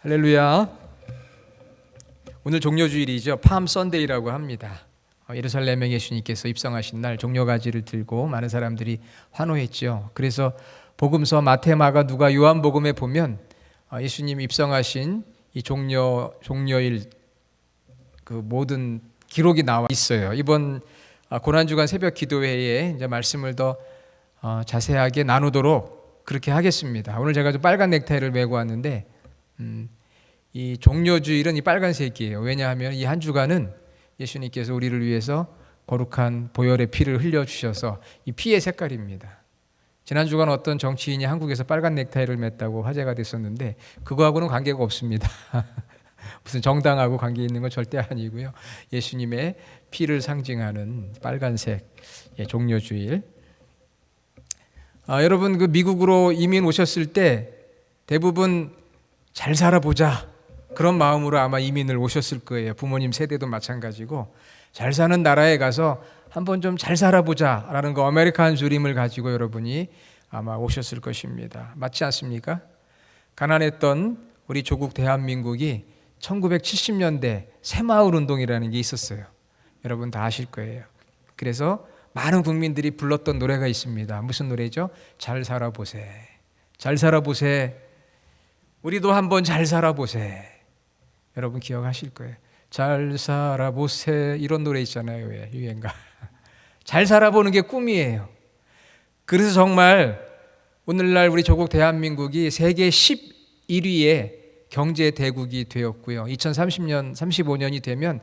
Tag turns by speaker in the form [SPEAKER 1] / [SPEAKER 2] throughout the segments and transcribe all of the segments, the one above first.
[SPEAKER 1] 할렐루야. 오늘 종려주일이죠. 팜 선데이라고 합니다. 예루살렘에 예수님께서 입성하신 날 종려가지를 들고 많은 사람들이 환호했죠. 그래서 복음서 마태, 마가, 누가, 요한복음에 보면 예수님 입성하신 이 종려일 그 모든 기록이 나와 있어요. 이번 고난주간 새벽 기도회에 이제 말씀을 더 자세하게 나누도록 그렇게 하겠습니다. 오늘 제가 좀 빨간 넥타이를 메고 왔는데 이 종려주일은 이 빨간색이에요. 왜냐하면 이 한 주간은 예수님께서 우리를 위해서 거룩한 보혈의 피를 흘려주셔서 이 피의 색깔입니다. 지난 주간 어떤 정치인이 한국에서 빨간 넥타이를 맸다고 화제가 됐었는데 그거하고는 관계가 없습니다. 무슨 정당하고 관계 있는 건 절대 아니고요. 예수님의 피를 상징하는 빨간색 종려주일. 여러분 그 미국으로 이민 오셨을 때 대부분 잘 살아보자 그런 마음으로 아마 이민을 오셨을 거예요. 부모님 세대도 마찬가지고 잘 사는 나라에 가서 한번 좀 잘 살아보자 라는 거 아메리칸 드림을 가지고 여러분이 아마 오셨을 것입니다. 맞지 않습니까? 가난했던 우리 조국 대한민국이 1970년대 새마을 운동이라는 게 있었어요. 여러분 다 아실 거예요. 그래서 많은 국민들이 불렀던 노래가 있습니다. 무슨 노래죠? 잘 살아보세. 잘 살아보세. 우리도 한번 잘 살아보세. 여러분 기억하실 거예요. 잘 살아보세 이런 노래 있잖아요. 왜 유행가. 잘 살아보는 게 꿈이에요. 그래서 정말 오늘날 우리 조국 대한민국이 세계 11위의 경제 대국이 되었고요. 2030년, 35년이 되면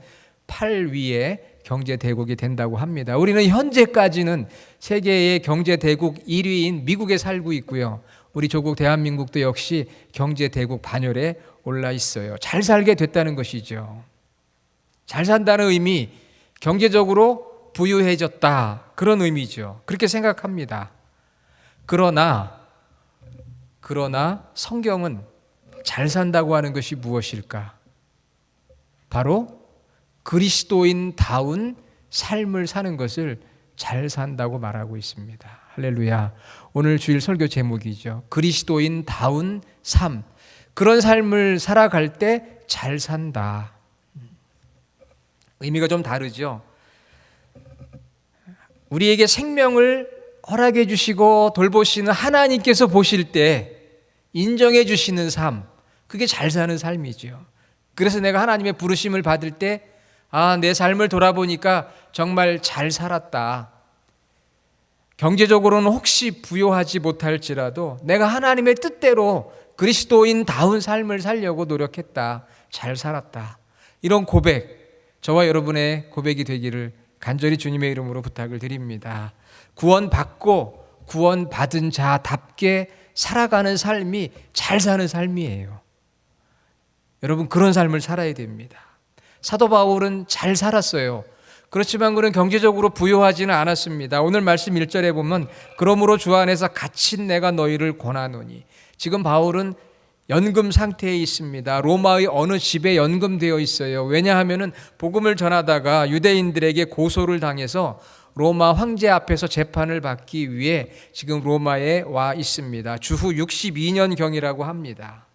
[SPEAKER 1] 8위의 경제 대국이 된다고 합니다. 우리는 현재까지는 세계의 경제 대국 1위인 미국에 살고 있고요. 우리 조국 대한민국도 역시 경제 대국 반열에 올라 있어요. 잘 살게 됐다는 것이죠. 잘 산다는 의미, 경제적으로 부유해졌다 그런 의미죠. 그렇게 생각합니다. 그러나 성경은 잘 산다고 하는 것이 무엇일까? 바로 그리스도인다운 삶을 사는 것을 잘 산다고 말하고 있습니다. 할렐루야. 오늘 주일 설교 제목이죠. 그리스도인다운 삶. 그런 삶을 살아갈 때 잘 산다. 의미가 좀 다르죠. 우리에게 생명을 허락해 주시고 돌보시는 하나님께서 보실 때 인정해 주시는 삶, 그게 잘 사는 삶이죠. 그래서 내가 하나님의 부르심을 받을 때 내 삶을 돌아보니까 정말 잘 살았다. 경제적으로는 혹시 부유하지 못할지라도 내가 하나님의 뜻대로 그리스도인다운 삶을 살려고 노력했다. 잘 살았다. 이런 고백, 저와 여러분의 고백이 되기를 간절히 주님의 이름으로 부탁을 드립니다. 구원받고 구원받은 자답게 살아가는 삶이 잘 사는 삶이에요. 여러분 그런 삶을 살아야 됩니다. 사도 바울은 잘 살았어요. 그렇지만 그는 경제적으로 부유하지는 않았습니다. 오늘 말씀 1절에 보면 그러므로 주 안에서 갇힌 내가 너희를 권하노니. 지금 바울은 연금 상태에 있습니다. 로마의 어느 집에 연금되어 있어요. 왜냐하면 복음을 전하다가 유대인들에게 고소를 당해서 로마 황제 앞에서 재판을 받기 위해 지금 로마에 와 있습니다. 주후 62년경이라고 합니다.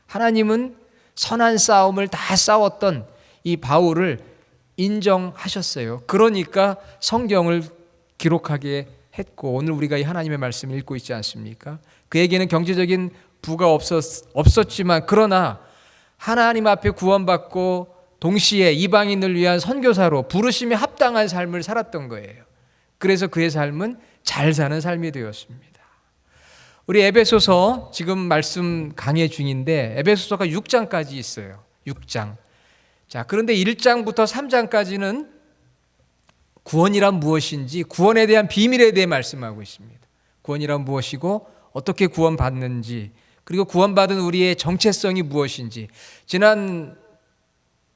[SPEAKER 1] 하나님은 선한 싸움을 다 싸웠던 이 바울을 인정하셨어요. 그러니까 성경을 기록하게 했고 오늘 우리가 이 하나님의 말씀을 읽고 있지 않습니까? 그에게는 경제적인 부가 없었지만 그러나 하나님 앞에 구원받고 동시에 이방인을 위한 선교사로 부르심에 합당한 삶을 살았던 거예요. 그래서 그의 삶은 잘 사는 삶이 되었습니다. 우리 에베소서 지금 말씀 강해 중인데 에베소서가 6장까지 있어요. 6장. 자, 그런데 1장부터 3장까지는 구원이란 무엇인지 구원에 대한 비밀에 대해 말씀하고 있습니다. 구원이란 무엇이고 어떻게 구원받는지 그리고 구원받은 우리의 정체성이 무엇인지 지난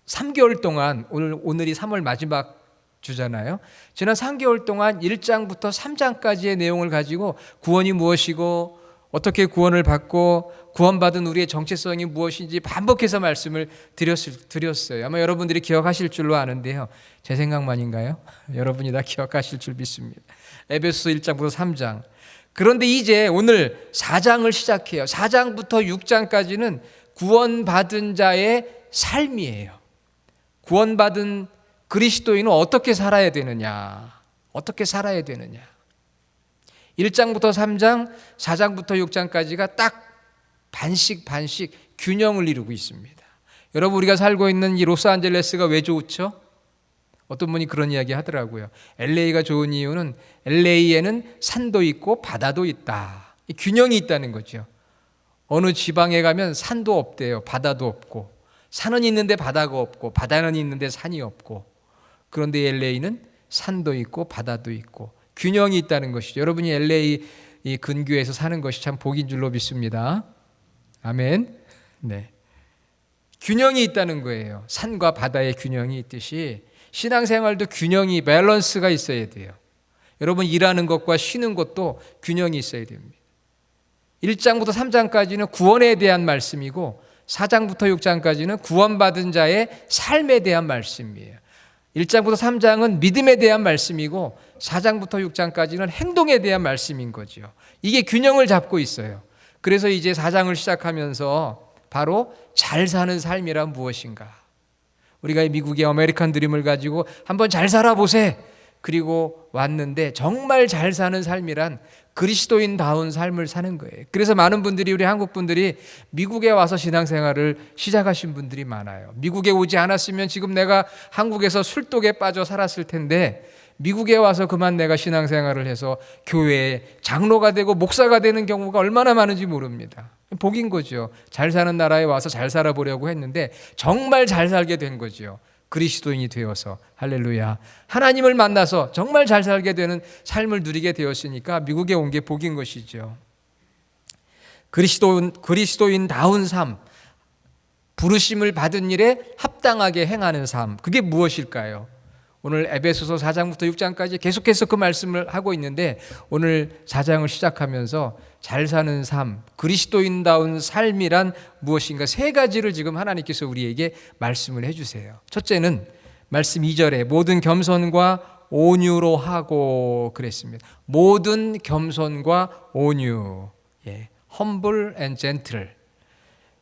[SPEAKER 1] 3개월 동안 오늘이 3월 마지막 주잖아요. 지난 3개월 동안 1장부터 3장까지의 내용을 가지고 구원이 무엇이고 어떻게 구원을 받고 구원받은 우리의 정체성이 무엇인지 반복해서 말씀을 드렸어요. 아마 여러분들이 기억하실 줄로 아는데요. 제 생각만인가요? 여러분이 다 기억하실 줄 믿습니다. 에베소서 1장부터 3장. 그런데 이제 오늘 4장을 시작해요. 4장부터 6장까지는 구원받은 자의 삶이에요. 구원받은 그리스도인은 어떻게 살아야 되느냐? 어떻게 살아야 되느냐? 1장부터 3장, 4장부터 6장까지가 딱 반씩 균형을 이루고 있습니다. 여러분, 우리가 살고 있는 이 로스안젤레스가 왜 좋죠? 어떤 분이 그런 이야기 하더라고요. LA가 좋은 이유는 LA에는 산도 있고 바다도 있다. 이 균형이 있다는 거죠. 어느 지방에 가면 산도 없대요. 바다도 없고. 산은 있는데 바다가 없고, 바다는 있는데 산이 없고. 그런데 LA는 산도 있고 바다도 있고 균형이 있다는 것이죠. 여러분이 LA 이 근교에서 사는 것이 참 복인 줄로 믿습니다. 아멘. 네. 균형이 있다는 거예요. 산과 바다의 균형이 있듯이 신앙생활도 균형이, 밸런스가 있어야 돼요. 여러분, 일하는 것과 쉬는 것도 균형이 있어야 됩니다. 1장부터 3장까지는 구원에 대한 말씀이고 4장부터 6장까지는 구원받은 자의 삶에 대한 말씀이에요. 1장부터 3장은 믿음에 대한 말씀이고 4장부터 6장까지는 행동에 대한 말씀인 거죠. 이게 균형을 잡고 있어요. 그래서 이제 4장을 시작하면서 바로 잘 사는 삶이란 무엇인가? 우리가 미국의 아메리칸 드림을 가지고 한번 잘 살아보세. 그리고 왔는데 정말 잘 사는 삶이란 그리스도인다운 삶을 사는 거예요. 그래서 많은 분들이, 우리 한국 분들이 미국에 와서 신앙생활을 시작하신 분들이 많아요. 미국에 오지 않았으면 지금 내가 한국에서 술독에 빠져 살았을 텐데 미국에 와서 그만 내가 신앙생활을 해서 교회에 장로가 되고 목사가 되는 경우가 얼마나 많은지 모릅니다. 복인 거죠. 잘 사는 나라에 와서 잘 살아보려고 했는데 정말 잘 살게 된 거죠. 그리스도인이 되어서. 할렐루야. 하나님을 만나서 정말 잘 살게 되는 삶을 누리게 되었으니까 미국에 온 게 복인 것이죠. 그리스도인다운 삶, 부르심을 받은 일에 합당하게 행하는 삶, 그게 무엇일까요? 오늘 에베소서 4장부터 6장까지 계속해서 그 말씀을 하고 있는데 오늘 4장을 시작하면서 잘 사는 삶, 그리스도인다운 삶이란 무엇인가 세 가지를 지금 하나님께서 우리에게 말씀을 해주세요. 첫째는 말씀 2절에 모든 겸손과 온유로 하고 그랬습니다. 모든 겸손과 온유, humble and gentle.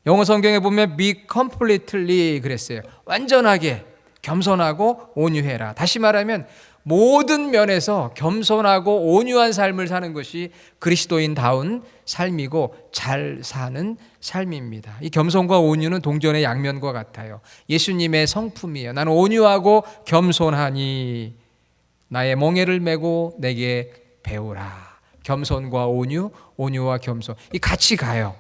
[SPEAKER 1] 영어 성경에 보면 be completely 그랬어요. 완전하게 겸손하고 온유해라. 다시 말하면 모든 면에서 겸손하고 온유한 삶을 사는 것이 그리스도인다운 삶이고 잘 사는 삶입니다. 이 겸손과 온유는 동전의 양면과 같아요. 예수님의 성품이에요. 나는 온유하고 겸손하니 나의 멍에를 메고 내게 배우라. 겸손과 온유, 온유와 겸손, 이 같이 가요.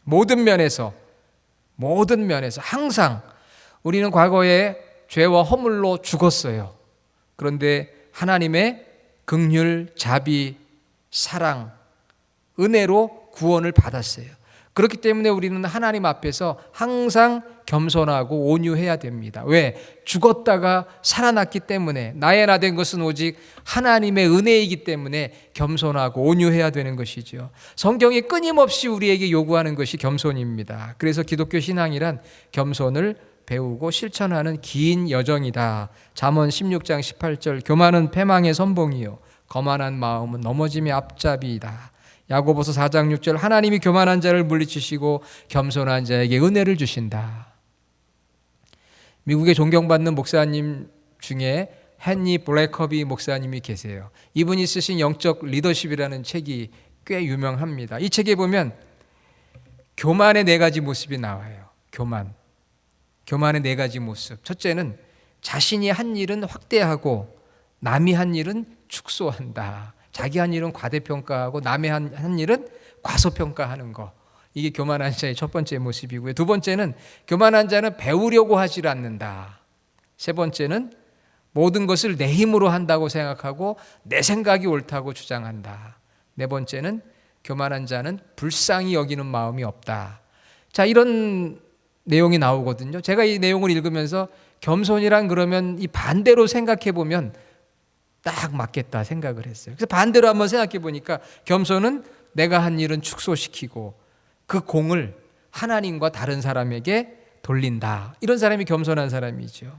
[SPEAKER 1] 모든 면에서 항상 우리는 과거에 죄와 허물로 죽었어요. 그런데 하나님의 긍휼, 자비, 사랑, 은혜로 구원을 받았어요. 그렇기 때문에 우리는 하나님 앞에서 항상 겸손하고 온유해야 됩니다. 왜? 죽었다가 살아났기 때문에, 나의 나 된 것은 오직 하나님의 은혜이기 때문에 겸손하고 온유해야 되는 것이죠. 성경이 끊임없이 우리에게 요구하는 것이 겸손입니다. 그래서 기독교 신앙이란 겸손을 배우고 실천하는 긴 여정이다. 잠언 16장 18절 교만은 패망의 선봉이요 거만한 마음은 넘어짐의 앞잡이이다. 야고보서 4장 6절 하나님이 교만한 자를 물리치시고 겸손한 자에게 은혜를 주신다. 미국에 존경받는 목사님 중에 헨리 블랙커비 목사님이 계세요. 이분이 쓰신 영적 리더십이라는 책이 꽤 유명합니다. 이 책에 보면 교만의 네 가지 모습이 나와요. 교만의 네 가지 모습. 첫째는 자신이 한 일은 확대하고 남이 한 일은 축소한다. 자기 한 일은 과대평가하고 남의 한 일은 과소평가하는 거. 이게 교만한 자의 첫 번째 모습이고요. 두 번째는 교만한 자는 배우려고 하질 않는다. 세 번째는 모든 것을 내 힘으로 한다고 생각하고 내 생각이 옳다고 주장한다. 네 번째는 교만한 자는 불쌍히 여기는 마음이 없다. 자, 이런 내용이 나오거든요. 제가 이 내용을 읽으면서 겸손이란 그러면 이 반대로 생각해 보면 딱 맞겠다 생각을 했어요. 그래서 반대로 한번 생각해 보니까 겸손은 내가 한 일은 축소시키고 그 공을 하나님과 다른 사람에게 돌린다. 이런 사람이 겸손한 사람이죠.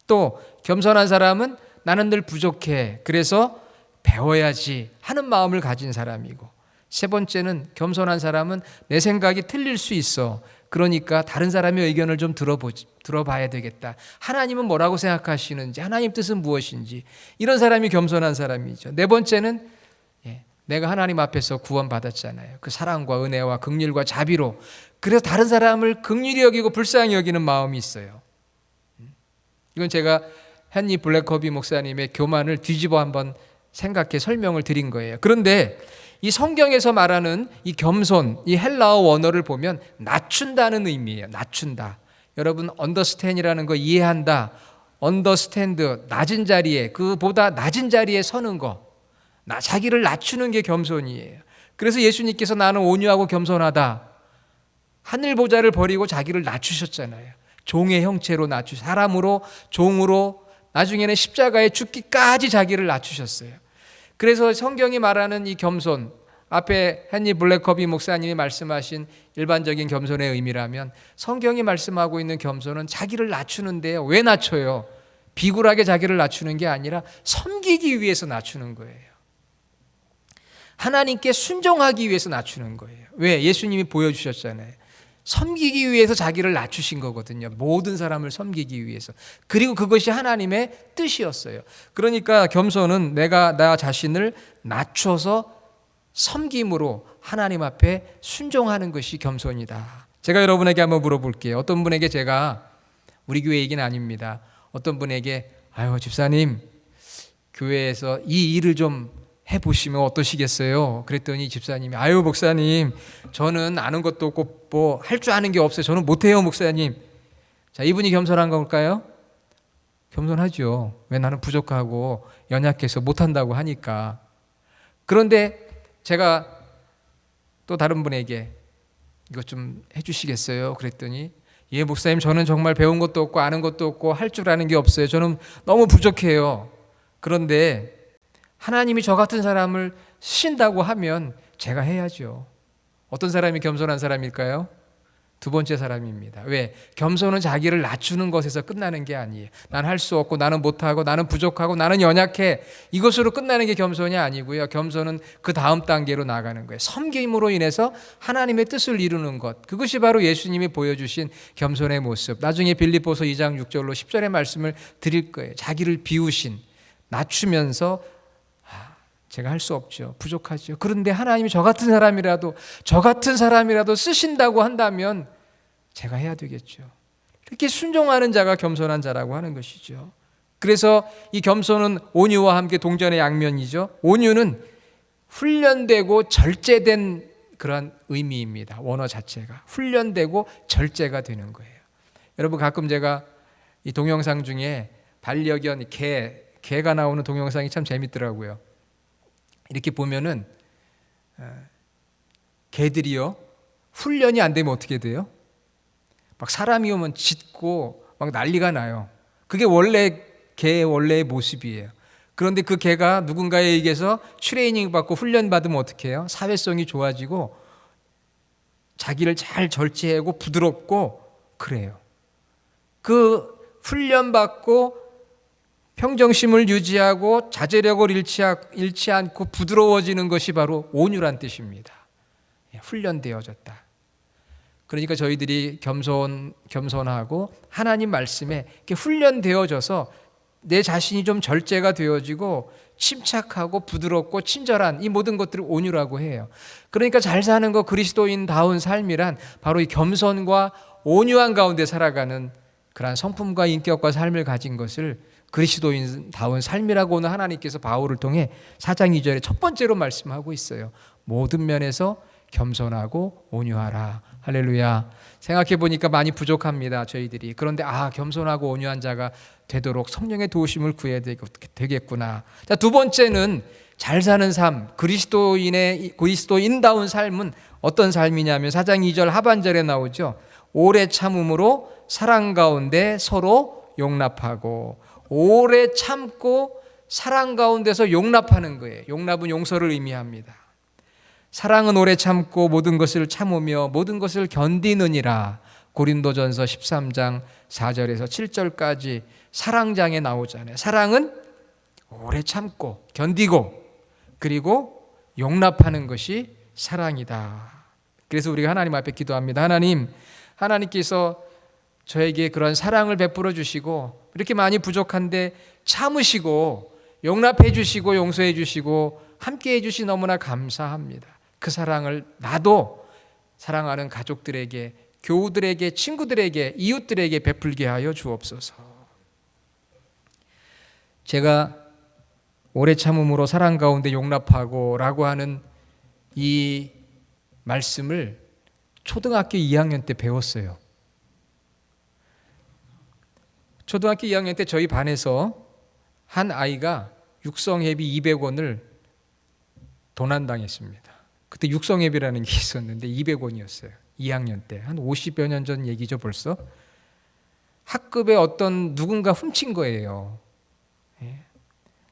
[SPEAKER 1] 또 겸손한 사람은 나는 늘 부족해. 그래서 배워야지 하는 마음을 가진 사람이고, 세 번째는 겸손한 사람은 내 생각이 틀릴 수 있어. 그러니까 다른 사람의 의견을 좀 들어봐야 되겠다. 하나님은 뭐라고 생각하시는지, 하나님 뜻은 무엇인지. 이런 사람이 겸손한 사람이죠. 네 번째는 내가 하나님 앞에서 구원받았잖아요. 그 사랑과 은혜와 긍휼과 자비로. 그래서 다른 사람을 긍휼히 여기고 불쌍히 여기는 마음이 있어요. 이건 제가 헨리 블랙커비 목사님의 교만을 뒤집어 한번 생각해 설명을 드린 거예요. 그런데 이 성경에서 말하는 이 겸손, 이 헬라어 원어를 보면 낮춘다는 의미예요. 낮춘다. 여러분 understand이라는 거 이해한다. understand, 낮은 자리에, 그보다 낮은 자리에 서는 거. 자기를 낮추는 게 겸손이에요. 그래서 예수님께서 나는 온유하고 겸손하다. 하늘 보좌를 버리고 자기를 낮추셨잖아요. 종의 형체로 사람으로, 종으로, 나중에는 십자가에 죽기까지 자기를 낮추셨어요. 그래서 성경이 말하는 이 겸손, 앞에 헨리 블랙커비 목사님이 말씀하신 일반적인 겸손의 의미라면 성경이 말씀하고 있는 겸손은 자기를 낮추는데요. 왜 낮춰요? 비굴하게 자기를 낮추는 게 아니라 섬기기 위해서 낮추는 거예요. 하나님께 순종하기 위해서 낮추는 거예요. 왜? 예수님이 보여주셨잖아요. 섬기기 위해서 자기를 낮추신 거거든요. 모든 사람을 섬기기 위해서. 그리고 그것이 하나님의 뜻이었어요. 그러니까 겸손은 내가 나 자신을 낮춰서 섬김으로 하나님 앞에 순종하는 것이 겸손이다. 제가 여러분에게 한번 물어볼게요. 어떤 분에게 제가, 우리 교회 얘기는 아닙니다, 어떤 분에게 아유 집사님 교회에서 이 일을 좀 해보시면 어떠시겠어요? 그랬더니 집사님이 아유 목사님 저는 아는 것도 없고 뭐 할 줄 아는 게 없어요. 저는 못해요 목사님. 자, 이분이 겸손한 걸까요? 겸손하죠. 왜? 나는 부족하고 연약해서 못한다고 하니까. 그런데 제가 또 다른 분에게 이것 좀 해주시겠어요? 그랬더니 예 목사님 저는 정말 배운 것도 없고 아는 것도 없고 할 줄 아는 게 없어요. 저는 너무 부족해요. 그런데 하나님이 저 같은 사람을 쓰신다고 하면 제가 해야죠. 어떤 사람이 겸손한 사람일까요? 두 번째 사람입니다. 왜? 겸손은 자기를 낮추는 것에서 끝나는 게 아니에요. 난 할 수 없고 나는 못하고 나는 부족하고 나는 연약해. 이것으로 끝나는 게 겸손이 아니고요. 겸손은 그 다음 단계로 나가는 거예요. 섬김으로 인해서 하나님의 뜻을 이루는 것. 그것이 바로 예수님이 보여주신 겸손의 모습. 나중에 빌립보서 2장 6절로 10절의 말씀을 드릴 거예요. 자기를 비우신, 낮추면서 제가 할 수 없죠. 부족하죠. 그런데 하나님이 저 같은 사람이라도 쓰신다고 한다면 제가 해야 되겠죠. 이렇게 순종하는 자가 겸손한 자라고 하는 것이죠. 그래서 이 겸손은 온유와 함께 동전의 양면이죠. 온유는 훈련되고 절제된 그런 의미입니다. 원어 자체가 훈련되고 절제가 되는 거예요. 여러분 가끔 제가 이 동영상 중에 반려견 개가 나오는 동영상이 참 재밌더라고요. 이렇게 보면은 개들이요 훈련이 안 되면 어떻게 돼요? 막 사람이 오면 짖고 막 난리가 나요. 그게 개의 원래의 모습이에요. 그런데 그 개가 누군가에 의해서 트레이닝 받고 훈련 받으면 어떻게 해요? 사회성이 좋아지고 자기를 잘 절제하고 부드럽고 그래요. 그 훈련 받고 평정심을 유지하고 자제력을 잃지 않고 부드러워지는 것이 바로 온유란 뜻입니다. 훈련되어졌다. 그러니까 저희들이 겸손하고 하나님 말씀에 이렇게 훈련되어져서 내 자신이 좀 절제가 되어지고 침착하고 부드럽고 친절한 이 모든 것들을 온유라고 해요. 그러니까 잘 사는 거, 그리스도인다운 삶이란 바로 이 겸손과 온유한 가운데 살아가는 그러한 성품과 인격과 삶을 가진 것을 그리스도인다운 삶이라고 오늘 하나님께서 바울을 통해 4장 2절에 첫 번째로 말씀하고 있어요. 모든 면에서 겸손하고 온유하라. 할렐루야. 생각해 보니까 많이 부족합니다, 저희들이. 그런데 겸손하고 온유한 자가 되도록 성령의 도우심을 구해야 되겠구나. 자, 두 번째는 잘 사는 삶, 그리스도인다운 삶은 어떤 삶이냐면 4장 2절 하반절에 나오죠. 오래 참음으로 사랑 가운데 서로 용납하고. 오래 참고 사랑 가운데서 용납하는 거예요. 용납은 용서를 의미합니다. 사랑은 오래 참고 모든 것을 참으며 모든 것을 견디느니라. 고린도전서 13장 4절에서 7절까지 사랑장에 나오잖아요. 사랑은 오래 참고 견디고 그리고 용납하는 것이 사랑이다. 그래서 우리가 하나님 앞에 기도합니다. 하나님께서 저에게 그런 사랑을 베풀어 주시고 이렇게 많이 부족한데 참으시고 용납해 주시고 용서해 주시고 함께 해 주시 너무나 감사합니다. 그 사랑을 나도 사랑하는 가족들에게, 교우들에게, 친구들에게, 이웃들에게 베풀게 하여 주옵소서. 제가 오래 참음으로 사랑 가운데 용납하고 라고 하는 이 말씀을 초등학교 2학년 때 배웠어요. 초등학교 2학년 때 저희 반에서 한 아이가 육성회비 200원을 도난당했습니다. 그때 육성회비라는 게 있었는데 200원이었어요. 2학년 때. 한 50여 년 전 얘기죠 벌써. 학급에 어떤 누군가 훔친 거예요.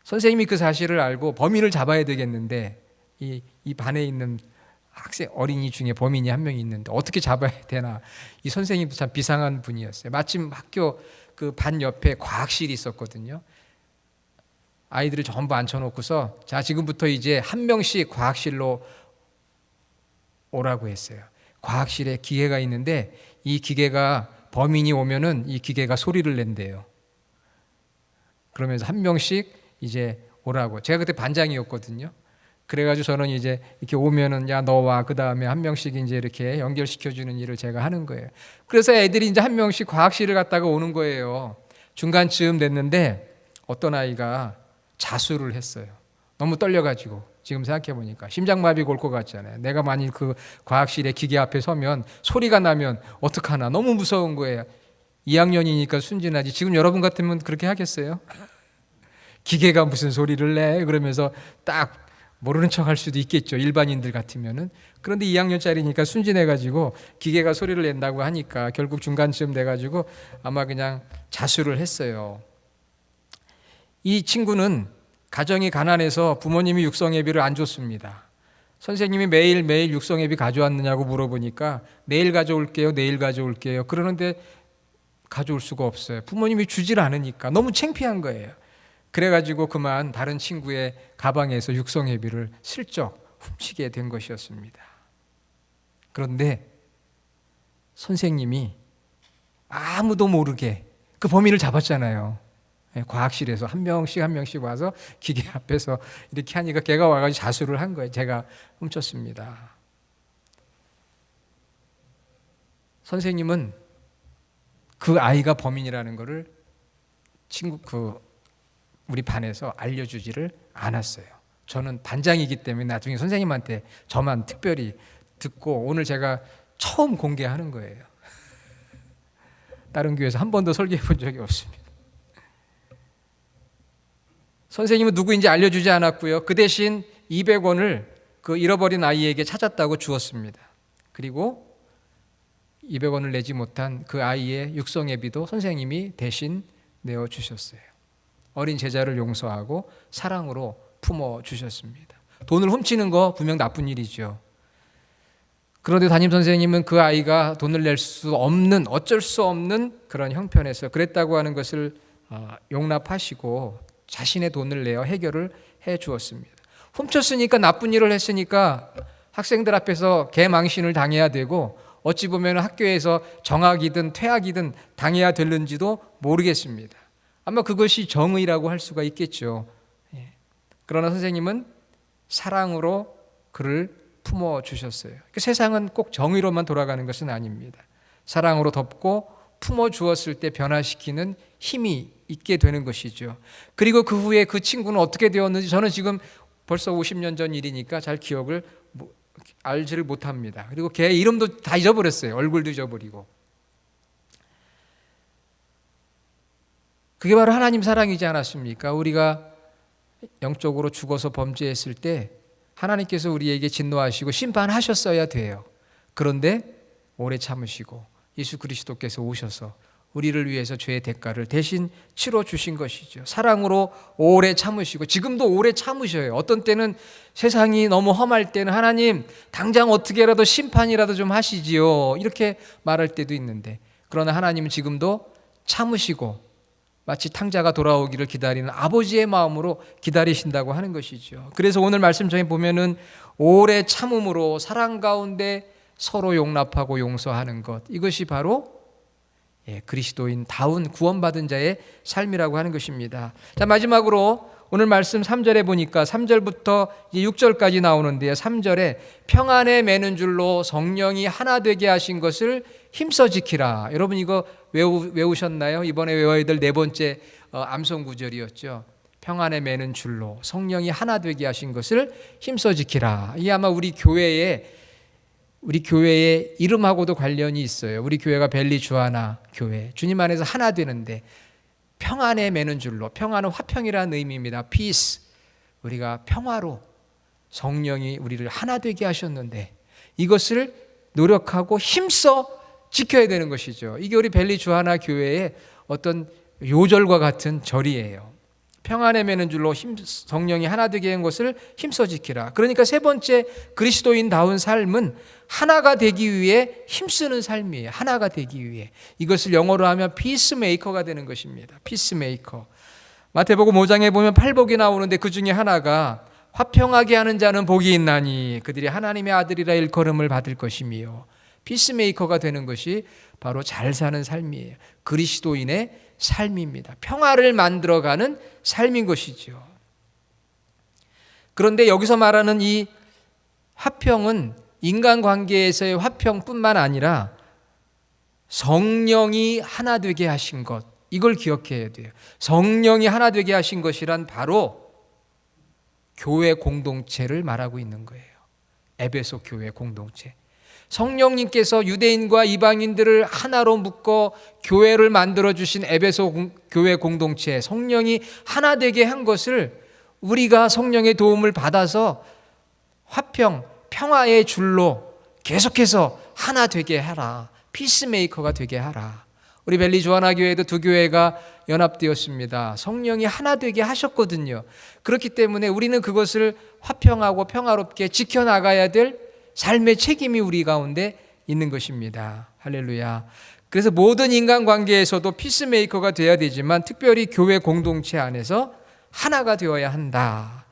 [SPEAKER 1] 선생님이 그 사실을 알고 범인을 잡아야 되겠는데 이 반에 있는 학생 어린이 중에 범인이 한 명이 있는데 어떻게 잡아야 되나. 이 선생님도 참 비상한 분이었어요. 마침 학교 그 반 옆에 과학실이 있었거든요. 아이들을 전부 앉혀놓고서 자 지금부터 이제 한 명씩 과학실로 오라고 했어요. 과학실에 기계가 있는데 이 기계가 범인이 오면은 이 기계가 소리를 낸대요. 그러면서 한 명씩 이제 오라고. 제가 그때 반장이었거든요. 그래가지고 저는 이제 이렇게 오면은 야 너 와. 그 다음에 한 명씩 이제 이렇게 연결시켜주는 일을 제가 하는 거예요. 그래서 애들이 이제 한 명씩 과학실을 갔다가 오는 거예요. 중간쯤 됐는데 어떤 아이가 자수를 했어요. 너무 떨려가지고. 지금 생각해보니까 심장마비가 올 것 같잖아요. 내가 만일 그 과학실에 기계 앞에 서면 소리가 나면 어떡하나. 너무 무서운 거예요. 2학년이니까 순진하지. 지금 여러분 같으면 그렇게 하겠어요? 기계가 무슨 소리를 내? 그러면서 딱 모르는 척 할 수도 있겠죠. 일반인들 같으면은. 그런데 2학년짜리니까 순진해가지고 기계가 소리를 낸다고 하니까 결국 중간쯤 돼가지고 아마 그냥 자수를 했어요. 이 친구는 가정이 가난해서 부모님이 육성회비를 안 줬습니다. 선생님이 매일매일 육성회비 가져왔느냐고 물어보니까 내일 가져올게요. 내일 가져올게요. 그러는데 가져올 수가 없어요. 부모님이 주질 않으니까 너무 창피한 거예요. 그래가지고 그만 다른 친구의 가방에서 육성회비를 슬쩍 훔치게 된 것이었습니다. 그런데 선생님이 아무도 모르게 그 범인을 잡았잖아요. 과학실에서 한 명씩 와서 기계 앞에서 이렇게 하니까 걔가 와가지고 자수를 한 거예요. 제가 훔쳤습니다. 선생님은 그 아이가 범인이라는 거를 우리 반에서 알려주지를 않았어요. 저는 반장이기 때문에 나중에 선생님한테 저만 특별히 듣고 오늘 제가 처음 공개하는 거예요. 다른 교회에서 한 번도 설교해 본 적이 없습니다. 선생님은 누구인지 알려주지 않았고요. 그 대신 200원을 그 잃어버린 아이에게 찾았다고 주었습니다. 그리고 200원을 내지 못한 그 아이의 육성회비도 선생님이 대신 내어주셨어요. 어린 제자를 용서하고 사랑으로 품어주셨습니다. 돈을 훔치는 거 분명 나쁜 일이죠. 그런데 담임선생님은 그 아이가 돈을 낼 수 없는, 어쩔 수 없는 그런 형편에서 그랬다고 하는 것을 용납하시고 자신의 돈을 내어 해결을 해 주었습니다. 훔쳤으니까 나쁜 일을 했으니까 학생들 앞에서 개망신을 당해야 되고 어찌 보면 학교에서 정학이든 퇴학이든 당해야 되는지도 모르겠습니다. 아마 그것이 정의라고 할 수가 있겠죠. 그러나 선생님은 사랑으로 그를 품어주셨어요. 세상은 꼭 정의로만 돌아가는 것은 아닙니다. 사랑으로 덮고 품어주었을 때 변화시키는 힘이 있게 되는 것이죠. 그리고 그 후에 그 친구는 어떻게 되었는지 저는 지금 벌써 50년 전 일이니까 잘 기억을 알지를 못합니다. 그리고 걔 이름도 다 잊어버렸어요. 얼굴도 잊어버리고. 그게 바로 하나님 사랑이지 않았습니까? 우리가 영적으로 죽어서 범죄했을 때 하나님께서 우리에게 진노하시고 심판하셨어야 돼요. 그런데 오래 참으시고 예수 그리스도께서 오셔서 우리를 위해서 죄의 대가를 대신 치러 주신 것이죠. 사랑으로 오래 참으시고 지금도 오래 참으셔요. 어떤 때는 세상이 너무 험할 때는 하나님 당장 어떻게라도 심판이라도 좀 하시지요. 이렇게 말할 때도 있는데 그러나 하나님은 지금도 참으시고 마치 탕자가 돌아오기를 기다리는 아버지의 마음으로 기다리신다고 하는 것이죠. 그래서 오늘 말씀 중에 보면은 오래 참음으로 사랑 가운데 서로 용납하고 용서하는 것, 이것이 바로 그리스도인다운 구원받은 자의 삶이라고 하는 것입니다. 자, 마지막으로 오늘 말씀 3절에 보니까 3절부터 6절까지 나오는데요. 3절에 평안에 매는 줄로 성령이 하나 되게 하신 것을 힘써 지키라. 여러분 이거 외우셨나요? 이번에 외워야 될 네 번째 암송 구절이었죠. 평안에 매는 줄로 성령이 하나 되게 하신 것을 힘써 지키라. 이게 아마 우리 교회의 이름하고도 관련이 있어요. 우리 교회가 벨리 주하나 교회, 주님 안에서 하나 되는데 평안에 매는 줄로, 평안은 화평이라는 의미입니다. peace, 우리가 평화로 성령이 우리를 하나 되게 하셨는데 이것을 노력하고 힘써 지켜야 되는 것이죠. 이게 우리 벨리 주하나 교회의 어떤 요절과 같은 절이에요. 평안에 매는 줄로 성령이 하나 되게 한 것을 힘써 지키라. 그러니까 세 번째 그리스도인다운 삶은 하나가 되기 위해 힘쓰는 삶이에요. 하나가 되기 위해. 이것을 영어로 하면 피스메이커가 되는 것입니다. 피스메이커. 마태복음 5장에 보면 팔복이 나오는데 그 중에 하나가 화평하게 하는 자는 복이 있나니 그들이 하나님의 아들이라 일컬음을 받을 것이며, 피스메이커가 되는 것이 바로 잘 사는 삶이에요. 그리스도인의 삶입니다. 평화를 만들어가는 삶인 것이죠. 그런데 여기서 말하는 이 화평은 인간관계에서의 화평뿐만 아니라 성령이 하나 되게 하신 것, 이걸 기억해야 돼요. 성령이 하나 되게 하신 것이란 바로 교회 공동체를 말하고 있는 거예요. 에베소 교회 공동체. 성령님께서 유대인과 이방인들을 하나로 묶어 교회를 만들어주신 에베소 교회 공동체, 성령이 하나 되게 한 것을 우리가 성령의 도움을 받아서 화평, 평화의 줄로 계속해서 하나 되게 하라. 피스메이커가 되게 하라. 우리 벨리 주하나 교회도 두 교회가 연합되었습니다. 성령이 하나 되게 하셨거든요. 그렇기 때문에 우리는 그것을 화평하고 평화롭게 지켜나가야 될 삶의 책임이 우리 가운데 있는 것입니다. 할렐루야. 그래서 모든 인간관계에서도 피스메이커가 되어야 되지만 특별히 교회 공동체 안에서 하나가 되어야 한다.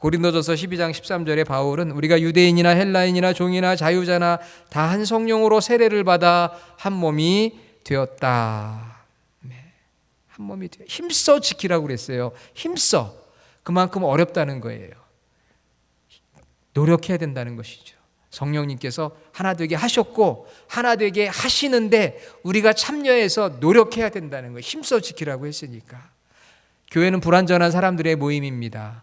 [SPEAKER 1] 고린도전서 12장 13절에 바울은 우리가 유대인이나 헬라인이나 종이나 자유자나 다 한 성령으로 세례를 받아 한 몸이 되었다. 한 몸이 되어 힘써 지키라고 그랬어요. 힘써. 그만큼 어렵다는 거예요. 노력해야 된다는 것이죠. 성령님께서 하나 되게 하셨고 하나 되게 하시는데 우리가 참여해서 노력해야 된다는 거예요. 힘써 지키라고 했으니까. 교회는 불완전한 사람들의 모임입니다.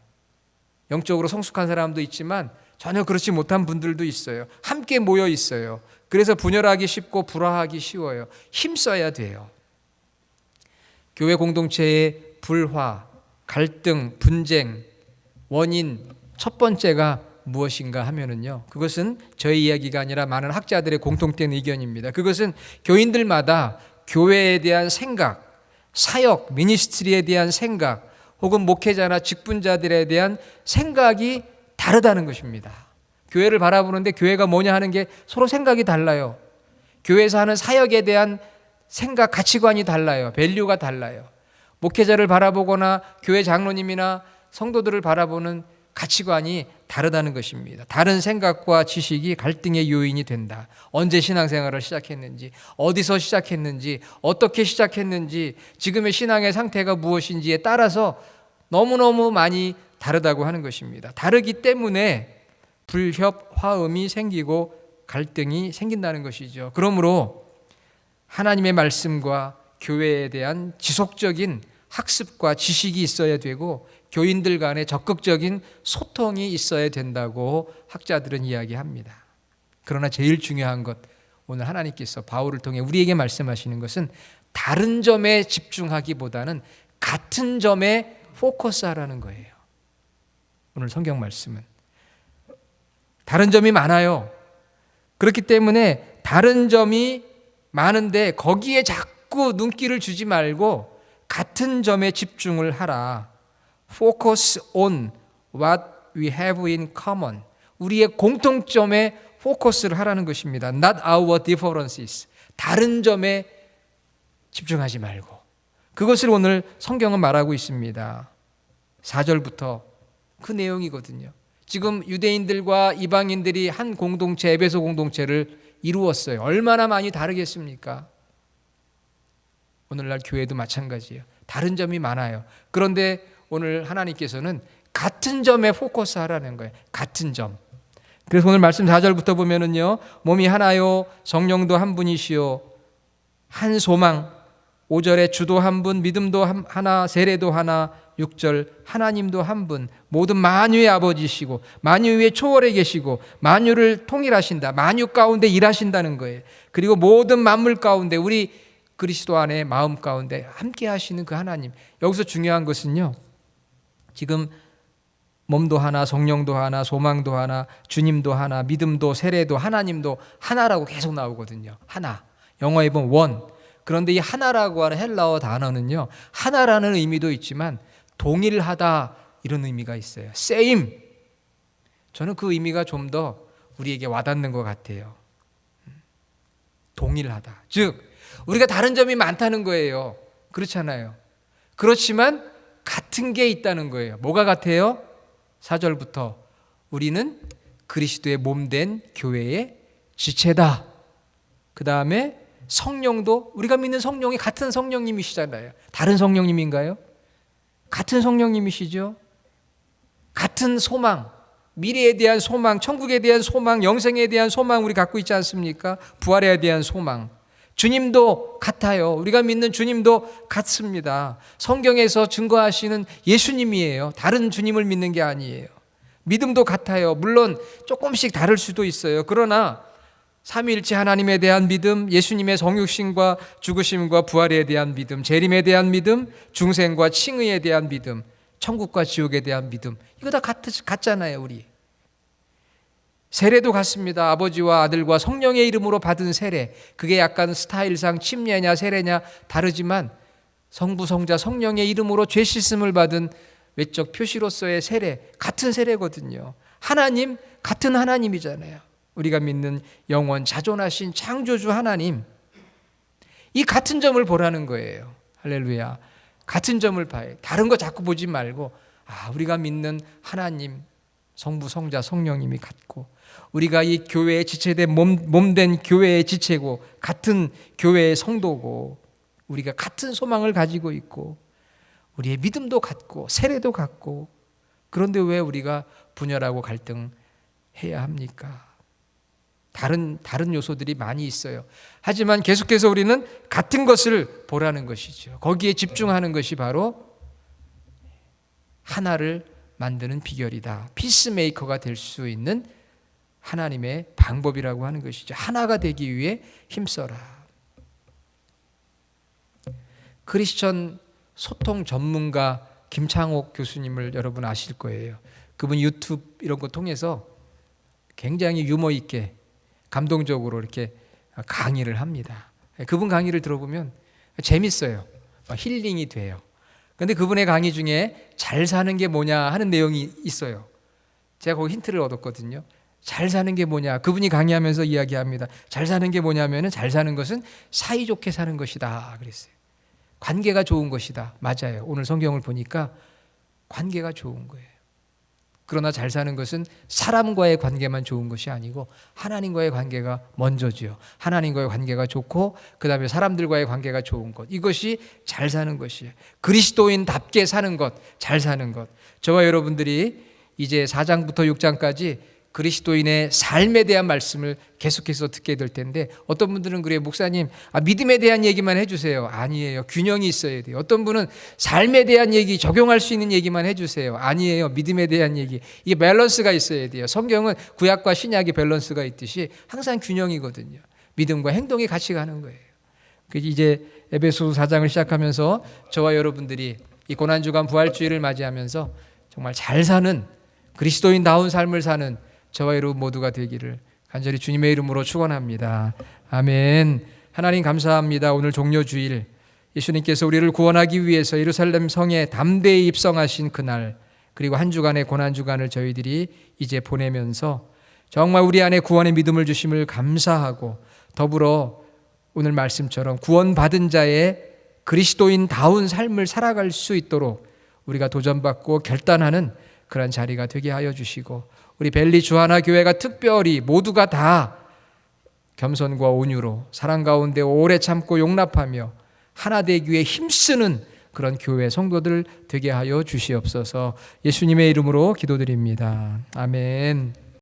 [SPEAKER 1] 영적으로 성숙한 사람도 있지만 전혀 그렇지 못한 분들도 있어요. 함께 모여 있어요. 그래서 분열하기 쉽고 불화하기 쉬워요. 힘써야 돼요. 교회 공동체의 불화, 갈등, 분쟁, 원인 첫 번째가 무엇인가 하면은요, 그것은 저희 이야기가 아니라 많은 학자들의 공통된 의견입니다. 그것은 교인들마다 교회에 대한 생각, 사역, 미니스트리에 대한 생각, 혹은 목회자나 직분자들에 대한 생각이 다르다는 것입니다. 교회를 바라보는데 교회가 뭐냐 하는 게 서로 생각이 달라요. 교회에서 하는 사역에 대한 생각, 가치관이 달라요. 밸류가 달라요. 목회자를 바라보거나 교회 장로님이나 성도들을 바라보는 가치관이 다르다는 것입니다. 다른 생각과 지식이 갈등의 요인이 된다. 언제 신앙생활을 시작했는지, 어디서 시작했는지, 어떻게 시작했는지, 지금의 신앙의 상태가 무엇인지에 따라서 너무너무 많이 다르다고 하는 것입니다. 다르기 때문에 불협, 화음이 생기고 갈등이 생긴다는 것이죠. 그러므로 하나님의 말씀과 교회에 대한 지속적인 학습과 지식이 있어야 되고 교인들 간에 적극적인 소통이 있어야 된다고 학자들은 이야기합니다. 그러나 제일 중요한 것, 오늘 하나님께서 바울을 통해 우리에게 말씀하시는 것은 다른 점에 집중하기보다는 같은 점에 포커스하라는 거예요. 오늘 성경 말씀은 다른 점이 많아요. 그렇기 때문에 다른 점이 많은데 거기에 자꾸 눈길을 주지 말고 같은 점에 집중을 하라. Focus on what we have in common. 우리의 공통점에 포커스를 하라는 것입니다. Not our differences. 다른 점에 집중하지 말고. 그것을 오늘 성경은 말하고 있습니다. 4절부터 그 내용이거든요. 지금 유대인들과 이방인들이 한 공동체, 에베소 공동체를 이루었어요. 얼마나 많이 다르겠습니까? 오늘날 교회도 마찬가지예요. 다른 점이 많아요. 그런데 오늘 하나님께서는 같은 점에 포커스 하라는 거예요. 같은 점. 그래서 오늘 말씀 4절부터 보면은요, 몸이 하나요, 성령도 한 분이시요, 한 소망. 5절에 주도 한 분, 믿음도 하나, 세례도 하나. 6절 하나님도 한 분, 모든 만유의 아버지시고 만유 위에 초월해 계시고 만유를 통일하신다. 만유 가운데 일하신다는 거예요. 그리고 모든 만물 가운데 우리 그리스도 안에 마음 가운데 함께 하시는 그 하나님. 여기서 중요한 것은요, 지금 몸도 하나, 성령도 하나, 소망도 하나, 주님도 하나, 믿음도, 세례도, 하나님도 하나라고 계속 나오거든요. 하나. 영어에 보면 원. 그런데 이 하나라고 하는 헬라어 단어는요, 하나라는 의미도 있지만 동일하다 이런 의미가 있어요. same. 저는 그 의미가 좀 더 우리에게 와닿는 것 같아요. 동일하다. 즉 우리가 다른 점이 많다는 거예요. 그렇잖아요. 그렇지만 같은 게 있다는 거예요. 뭐가 같아요? 4절부터 우리는 그리스도의 몸된 교회의 지체다. 그 다음에 성령도, 우리가 믿는 성령이 같은 성령님이시잖아요. 다른 성령님인가요? 같은 성령님이시죠. 같은 소망, 미래에 대한 소망, 천국에 대한 소망, 영생에 대한 소망 우리 갖고 있지 않습니까? 부활에 대한 소망. 주님도 같아요. 우리가 믿는 주님도 같습니다. 성경에서 증거하시는 예수님이에요. 다른 주님을 믿는 게 아니에요. 믿음도 같아요. 물론 조금씩 다를 수도 있어요. 그러나 삼위일체 하나님에 대한 믿음, 예수님의 성육신과 죽으심과 부활에 대한 믿음, 재림에 대한 믿음, 중생과 칭의에 대한 믿음, 천국과 지옥에 대한 믿음, 이거 다 같잖아요. 우리 세례도 같습니다. 아버지와 아들과 성령의 이름으로 받은 세례, 그게 약간 스타일상 침례냐 세례냐 다르지만 성부, 성자, 성령의 이름으로 죄 씻음을 받은 외적 표시로서의 세례, 같은 세례거든요. 하나님, 같은 하나님이잖아요. 우리가 믿는 영원 자존하신 창조주 하나님, 이 같은 점을 보라는 거예요. 할렐루야. 같은 점을 봐요. 다른 거 자꾸 보지 말고, 우리가 믿는 하나님, 성부, 성자, 성령님이 같고, 우리가 이 교회의 지체된 몸된 교회의 지체고, 같은 교회의 성도고, 우리가 같은 소망을 가지고 있고, 우리의 믿음도 같고 세례도 같고, 그런데 왜 우리가 분열하고 갈등해야 합니까? 다른 요소들이 많이 있어요. 하지만 계속해서 우리는 같은 것을 보라는 것이죠. 거기에 집중하는 것이 바로 하나를 만드는 비결이다. 피스메이커가 될 수 있는 하나님의 방법이라고 하는 것이죠. 하나가 되기 위해 힘써라. 크리스천 소통 전문가 김창옥 교수님을 여러분 아실 거예요. 그분 유튜브 이런 거 통해서 굉장히 유머 있게 감동적으로 이렇게 강의를 합니다. 그분 강의를 들어보면 재밌어요. 힐링이 돼요. 그런데 그분의 강의 중에 잘 사는 게 뭐냐 하는 내용이 있어요. 제가 거기 힌트를 얻었거든요. 잘 사는 게 뭐냐, 그분이 강의하면서 이야기합니다. 잘 사는 게 뭐냐면은 잘 사는 것은 사이좋게 사는 것이다 그랬어요. 관계가 좋은 것이다. 맞아요. 오늘 성경을 보니까 관계가 좋은 거예요. 그러나 잘 사는 것은 사람과의 관계만 좋은 것이 아니고 하나님과의 관계가 먼저지요. 하나님과의 관계가 좋고 그 다음에 사람들과의 관계가 좋은 것, 이것이 잘 사는 것이에요. 그리스도인답게 사는 것, 잘 사는 것. 저와 여러분들이 이제 4장부터 6장까지 그리스도인의 삶에 대한 말씀을 계속해서 듣게 될 텐데, 어떤 분들은 그래요. 목사님, 믿음에 대한 얘기만 해주세요. 아니에요. 균형이 있어야 돼요. 어떤 분은 삶에 대한 얘기, 적용할 수 있는 얘기만 해주세요. 아니에요. 믿음에 대한 얘기. 이게 밸런스가 있어야 돼요. 성경은 구약과 신약의 밸런스가 있듯이 항상 균형이거든요. 믿음과 행동이 같이 가는 거예요. 이제 에베소 4장을 시작하면서 저와 여러분들이 이 고난주간 부활주의를 맞이하면서 정말 잘 사는 그리스도인다운 삶을 사는 저와 여러분 모두가 되기를 간절히 주님의 이름으로 축원합니다. 아멘. 하나님 감사합니다. 오늘 종료주일, 예수님께서 우리를 구원하기 위해서 예루살렘 성에 담대히 입성하신 그날, 그리고 한 주간의 고난주간을 저희들이 이제 보내면서 정말 우리 안에 구원의 믿음을 주심을 감사하고, 더불어 오늘 말씀처럼 구원받은 자의 그리스도인다운 삶을 살아갈 수 있도록 우리가 도전받고 결단하는 그런 자리가 되게 하여 주시고, 우리 벨리 주하나 교회가 특별히 모두가 다 겸손과 온유로 사랑 가운데 오래 참고 용납하며 하나 되기 위해 힘쓰는 그런 교회 성도들 되게 하여 주시옵소서. 예수님의 이름으로 기도드립니다. 아멘.